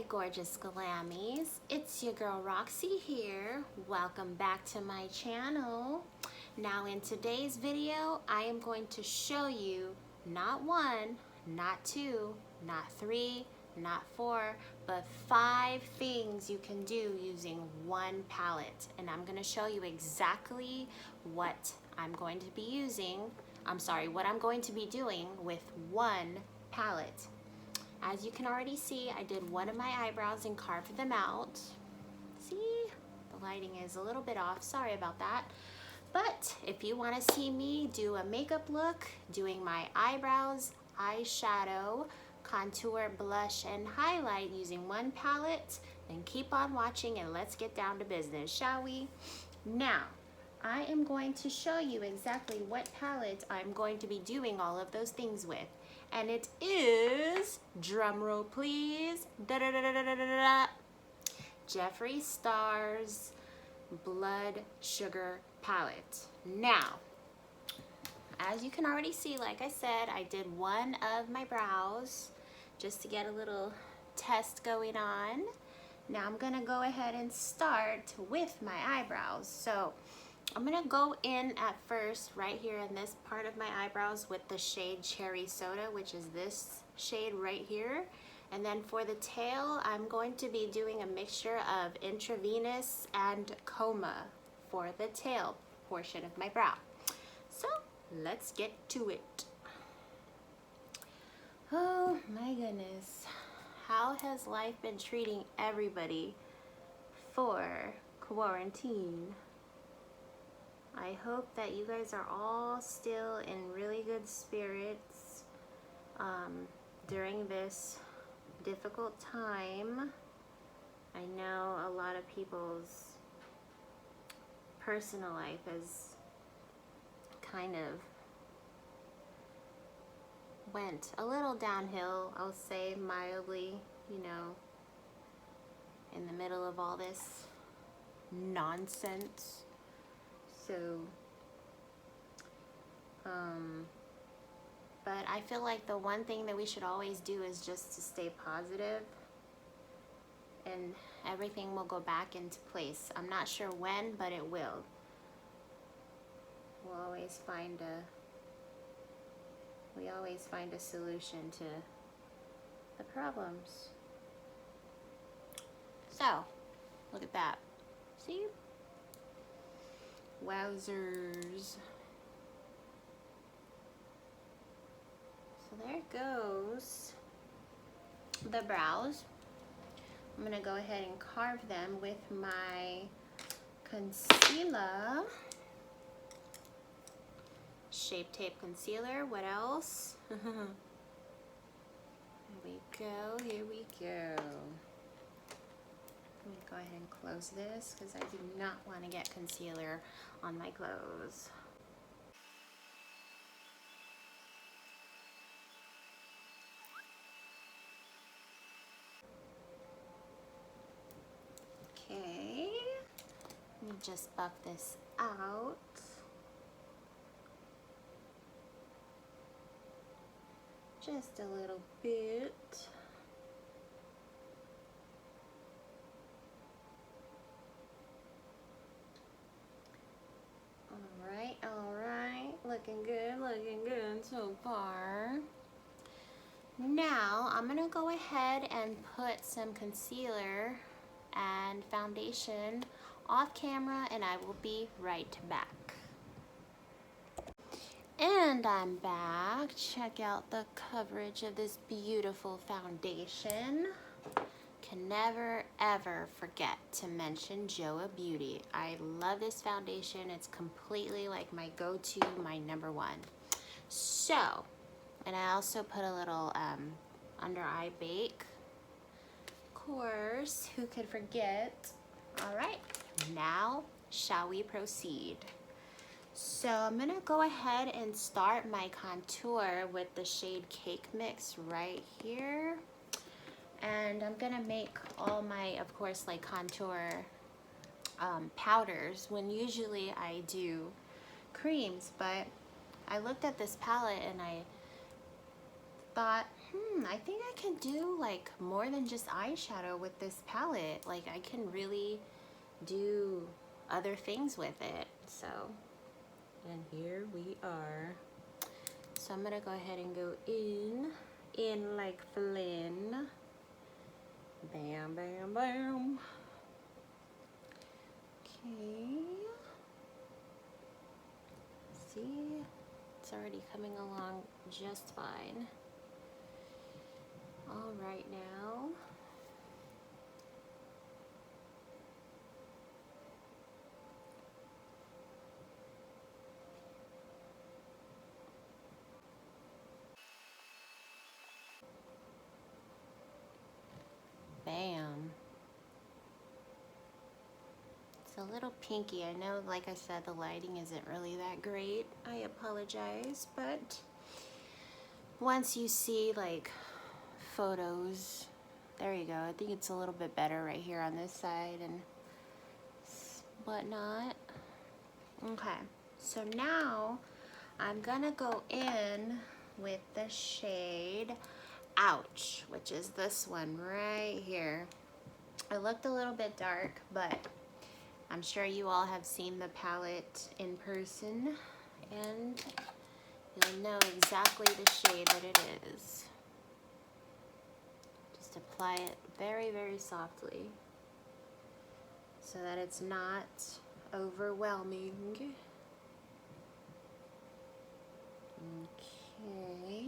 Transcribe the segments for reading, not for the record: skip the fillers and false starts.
my gorgeous glammies, it's your girl Roxy here. Welcome back to my channel. Now in today's video, I am going to show you not one, not two, not three, not four, but 5 things you can do using one palette. And I'm going to show you exactly what I'm going to be what I'm going to be doing with one palette. As you can already see, I did one of my eyebrows and carved them out. See, the lighting is a little bit off, sorry about that. But if you want to see me do a makeup look, doing my eyebrows, eyeshadow, contour, blush, and highlight using one palette, then keep on watching and let's get down to business, shall we? Now, I am going to show you exactly what palette I'm going to be doing all of those things with. And it is, drumroll please, Jeffree Star's Blood Sugar Palette. Now, as you can already see, like I said, I did one of my brows just to get a little test going on. Now I'm gonna go ahead and start with my eyebrows. So I'm gonna go in at first right here in this part of my eyebrows with the shade Cherry Soda, which is this shade right here. And then for the tail, I'm going to be doing a mixture of Intravenous and Coma for the tail portion of my brow. So let's get to it. Oh my goodness. How has life been treating everybody for quarantine? I hope that you guys are all still in really good spirits during this difficult time. I know a lot of people's personal life has kind of went a little downhill, I'll say mildly, you know, in the middle of all this nonsense. So, but I feel like the one thing that we should always do is just to stay positive and everything will go back into place. I'm not sure when, but it will. We always find a solution to the problems. So, look at that. See? Wowzers. So there goes the brows. I'm gonna go ahead and carve them with my concealer. Shape Tape Concealer. What else? Here we go, here we go. I'm gonna go ahead and close this because I do not want to get concealer on my clothes. Okay, let me just buff this out. Just a little bit. All right, looking good so far. Now I'm gonna go ahead and put some concealer and foundation off camera and I will be right back. And I'm back. Check out the coverage of this beautiful foundation. Can never ever forget to mention Joah Beauty. I love this foundation. It's completely like my go-to, my #1. So, and I also put a little under eye bake. Of course, who could forget? All right, now shall we proceed? So I'm gonna go ahead and start my contour with the shade Cake Mix right here. And I'm gonna make all my, of course, like contour powders when usually I do creams. But I looked at this palette and I thought I think I can do like more than just eyeshadow with this palette. Like I can really do other things with it. So, and here we are. So I'm gonna go ahead and go in like Flynn. Bam, bam, bam. Okay. See, it's already coming along just fine. All right now. Bam. It's a little pinky. I know, like I said, the lighting isn't really that great. I apologize, but once you see like photos, there you go. I think it's a little bit better right here on this side and whatnot. Okay, so now I'm gonna go in with the shade Ouch, which is this one right here. It looked a little bit dark, but I'm sure you all have seen the palette in person and you'll know exactly the shade that it is. Just apply it very, very softly so that it's not overwhelming. Okay.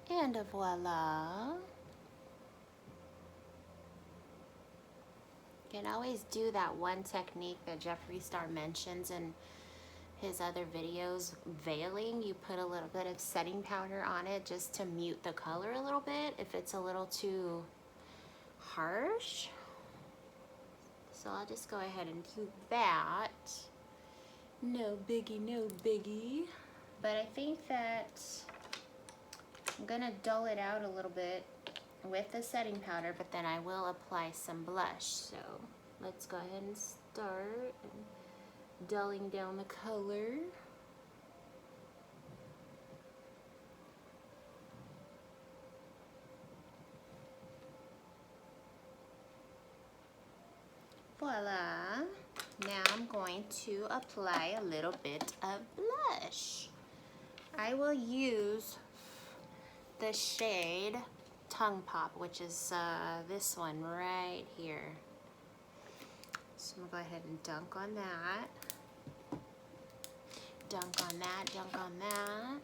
And voila. You can always do that one technique that Jeffree Star mentions in his other videos, veiling. You put a little bit of setting powder on it just to mute the color a little bit if it's a little too harsh. So I'll just go ahead and do that. No biggie, no biggie. But I think that I'm gonna dull it out a little bit with the setting powder, but then I will apply some blush. So let's go ahead and start dulling down the color. Voila. Now I'm going to apply a little bit of blush. I will use the shade Tongue Pop, which is this one right here. So I'm gonna go ahead and dunk on that. Dunk on that, dunk on that.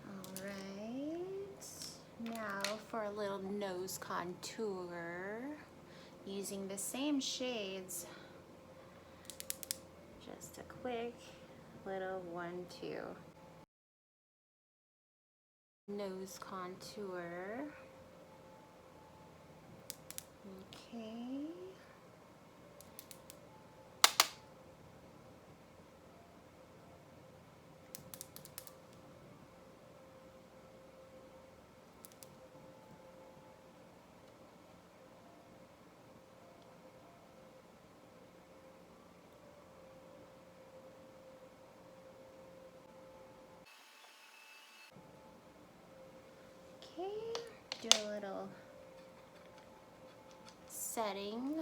All right. Now for a little nose contour, using the same shades. Just a quick little 1-2. Nose contour. Okay. Okay, do a little setting.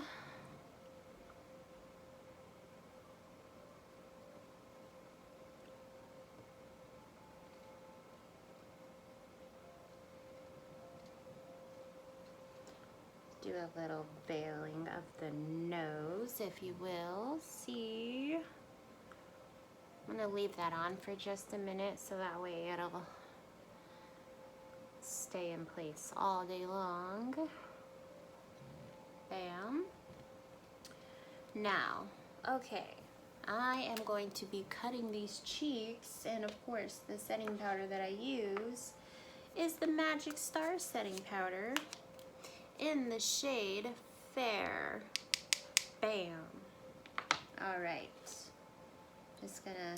Do a little veiling of the nose, if you will. See? I'm gonna leave that on for just a minute so that way it'll stay in place all day long. Bam. Now, okay, I am going to be cutting these cheeks, and of course the setting powder that I use is the Magic Star setting powder in the shade Fair. Bam. All right. Just gonna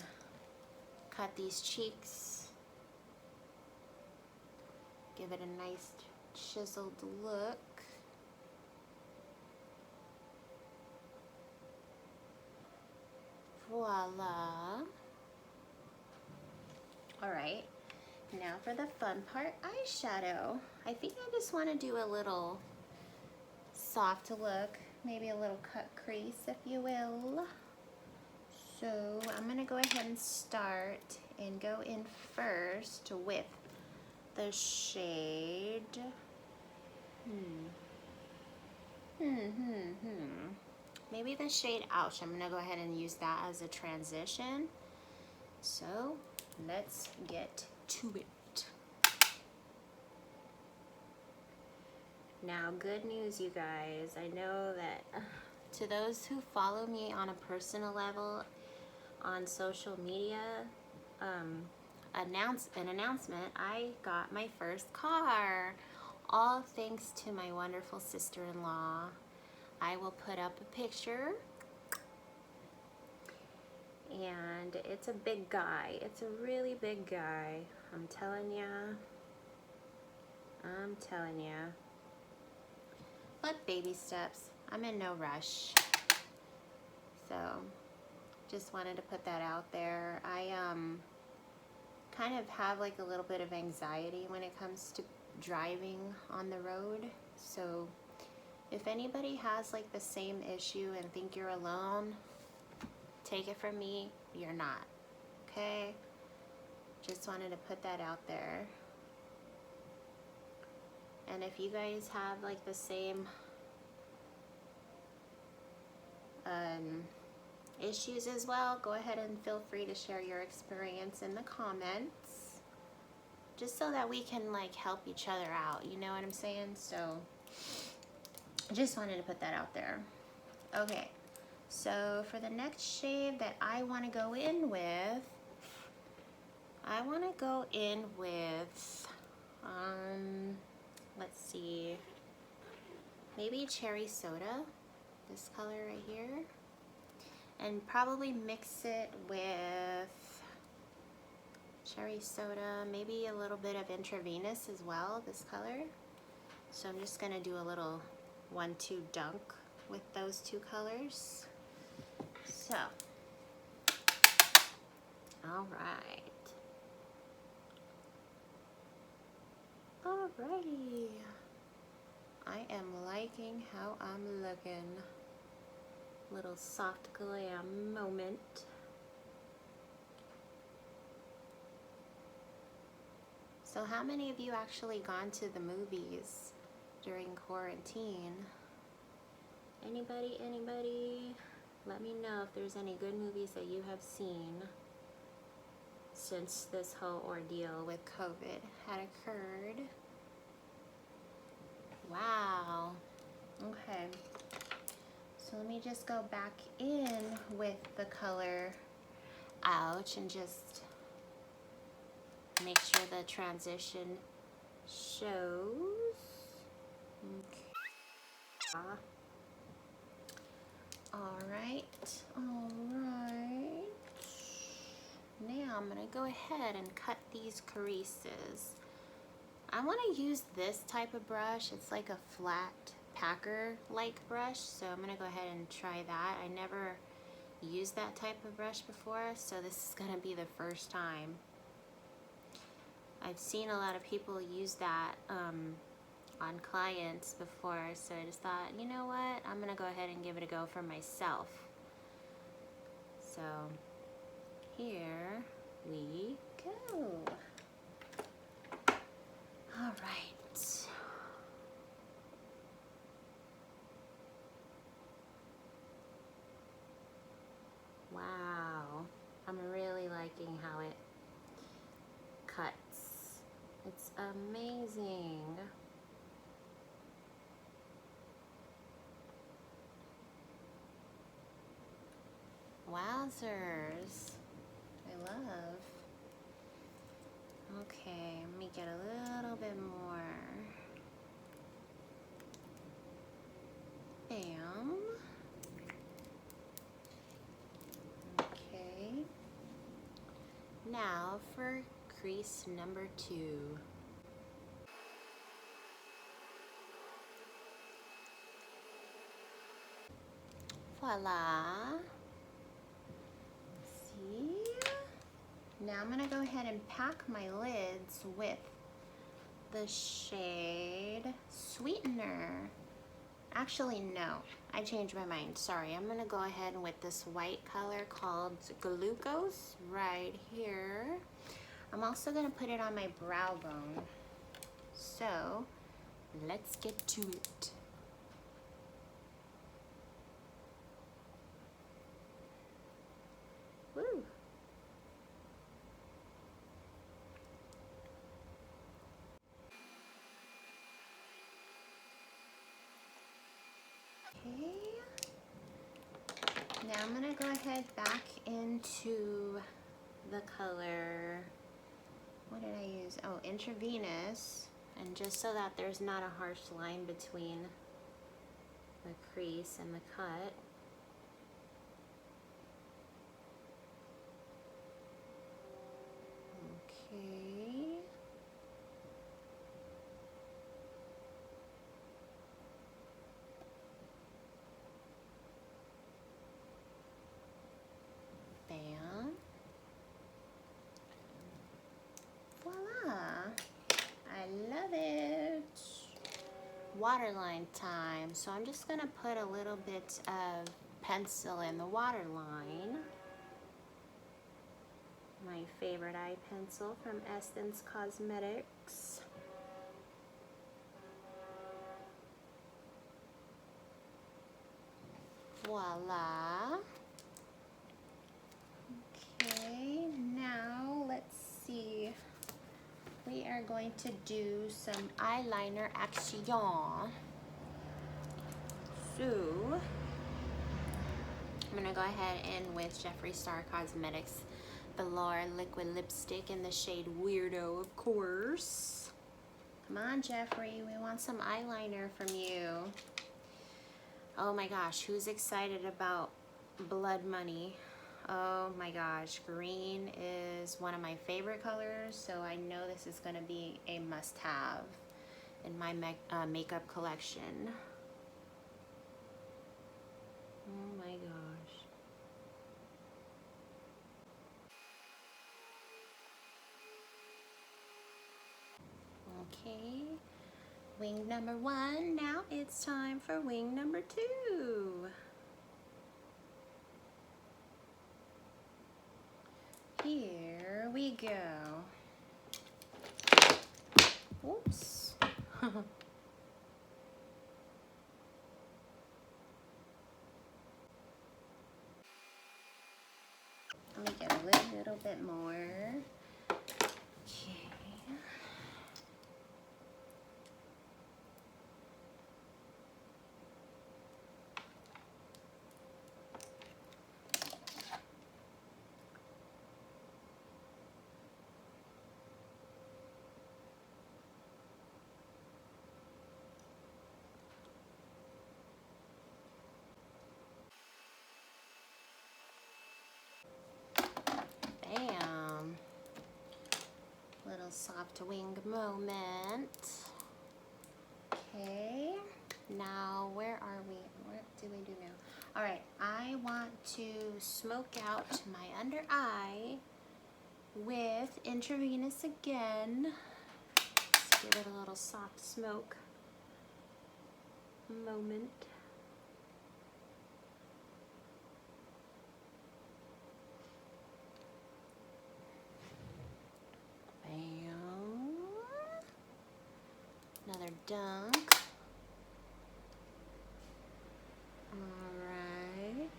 cut these cheeks. Give it a nice chiseled look. Voila. All right. Now for the fun part, eyeshadow. I think I just want to do a little soft look, maybe a little cut crease, if you will. So I'm gonna go ahead and start and go in first with the shade. Maybe the shade Ouch. I'm gonna go ahead and use that as a transition. So let's get to it. Now, good news, you guys. I know that to those who follow me on a personal level on social media, an announcement, I got my first car. All thanks to my wonderful sister-in-law. I will put up a picture. And it's a big guy. It's a really big guy. I'm telling ya. I'm telling ya. But baby steps. I'm in no rush. So, just wanted to put that out there. I kind of have like a little bit of anxiety when it comes to driving on the road. So, if anybody has like the same issue and think you're alone, take it from me, you're not. Okay? Just wanted to put that out there. And if you guys have like the same issues as well, go ahead and feel free to share your experience in the comments, just so that we can like help each other out, you know what I'm saying? So just wanted to put that out there. Okay, so for the next shade that I want to go in with, let's see, maybe cherry soda, this color right here, and probably mix it with cherry soda, maybe a little bit of intravenous as well, this color. So I'm just gonna do a little 1-2 dunk with those two colors. So, all right. Alrighty. I am liking how I'm looking. Little soft glam moment. So how many of you actually gone to the movies during quarantine? Anybody? Let me know if there's any good movies that you have seen since this whole ordeal with COVID had occurred. Wow. Okay. So let me just go back in with the color Ouch and just make sure the transition shows. Okay. Alright. Now I'm going to go ahead and cut these creases. I want to use this type of brush. It's like a flat packer-like brush, so I'm going to go ahead and try that. I never used that type of brush before, so this is going to be the first time. I've seen a lot of people use that on clients before, so I just thought, you know what, I'm going to go ahead and give it a go for myself. So here we go. All right. Wow, I'm really liking how it cuts. It's amazing. Wowzers. I love. Okay, let me get a little bit more. Bam. Okay. Now for crease number 2. Voila. See? Now I'm gonna go ahead and pack my lids with the shade Sweetener. Actually, no, I changed my mind. Sorry, I'm gonna go ahead with this white color called Glucose right here. I'm also gonna put it on my brow bone. So, let's get to it. Woo! Okay. Now I'm gonna go ahead back into the color, what did I use? Oh, Intravenous. And just so that there's not a harsh line between the crease and the cut. Okay. Bam. Voila. I love it. Waterline time. So I'm just gonna put a little bit of pencil in the waterline. My favorite eye pencil from Essence Cosmetics. Voila. Okay, now let's see. We are going to do some eyeliner action. So, I'm gonna go ahead and with Jeffree Star Cosmetics Velour Liquid Lipstick in the shade Weirdo, of course. Come on, Jeffree, we want some eyeliner from you. Oh my gosh, who's excited about Blood Money? Oh my gosh, green is one of my favorite colors, so I know this is gonna be a must-have in my makeup collection. Oh my gosh. Okay, wing number 1. Now it's time for wing number 2. Here we go. Oops. Let me get a little bit more. Okay. Bam. Little soft wing moment. Okay. Now, where are we? What do we do now? All right, I want to smoke out my under eye with Intravenous again. Let's give it a little soft smoke moment. Bam. Another dunk. Alright.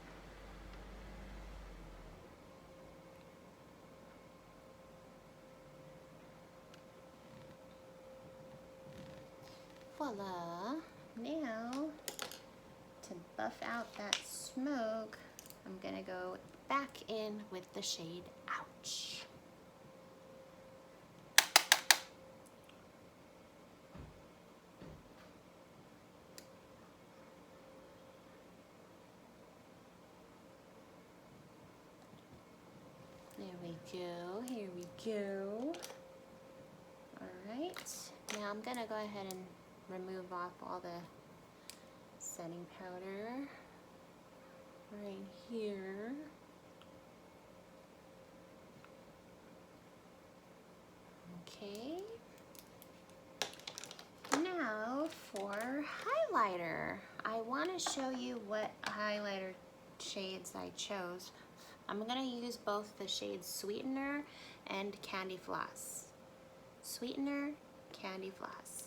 Voila. Now, to buff out that smoke, I'm gonna go back in with the shade Ouch. go, here we go. Alright, now I'm gonna go ahead and remove off all the setting powder right here. Okay. Now for highlighter. I want to show you what highlighter shades I chose. I'm going to use both the shades Sweetener and Candy Floss. Sweetener, Candy Floss.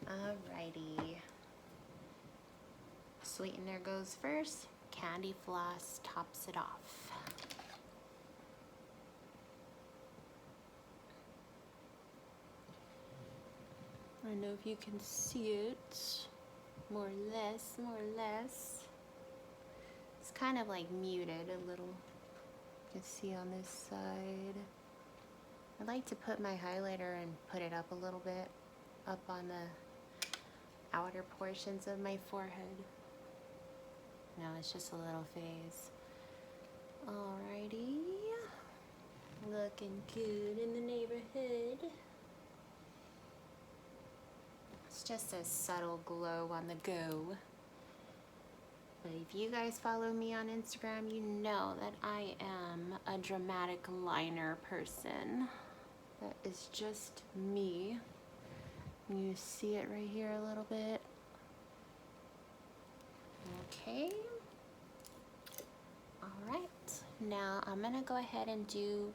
Alrighty. Sweetener goes first, Candy Floss tops it off. I don't know if you can see it, more or less, more or less. It's kind of like muted a little, you can see on this side. I like to put my highlighter and put it up a little bit, up on the outer portions of my forehead. No, it's just a little phase. Alrighty, looking good in the neighborhood. It's just a subtle glow on the go. But if you guys follow me on Instagram, you know that I am a dramatic liner person. That is just me. You see it right here a little bit. Okay. Alright. Now I'm gonna go ahead and do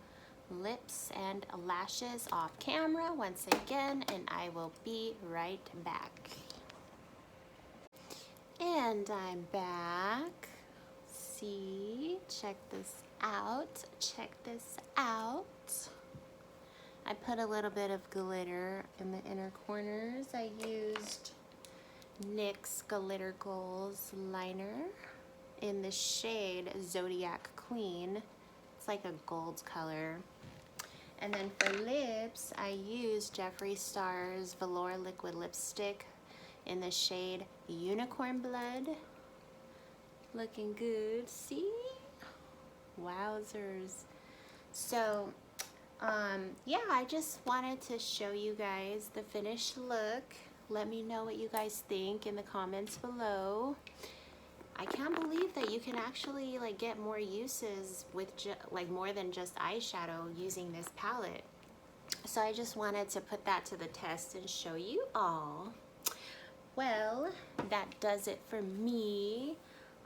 lips and lashes off camera once again, and I will be right back. And I'm back. See, check this out. Check this out. I put a little bit of glitter in the inner corners. I used NYX Glitter Goals liner in the shade Zodiac Queen. It's like a gold color. And then for lips, I used Jeffree Star's Velour Liquid Lipstick in the shade Unicorn Blood. Looking good, see? Wowzers. So, yeah, I just wanted to show you guys the finished look. Let me know what you guys think in the comments below. I can't believe that you can actually like get more uses with like more than just eyeshadow using this palette. So I just wanted to put that to the test and show you all. Well, that does it for me.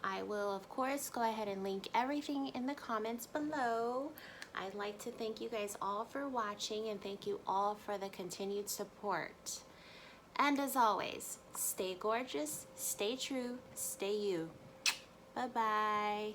I will of course go ahead and link everything in the comments below. I'd like to thank you guys all for watching and thank you all for the continued support. And as always, stay gorgeous, stay true, stay you. Bye-bye.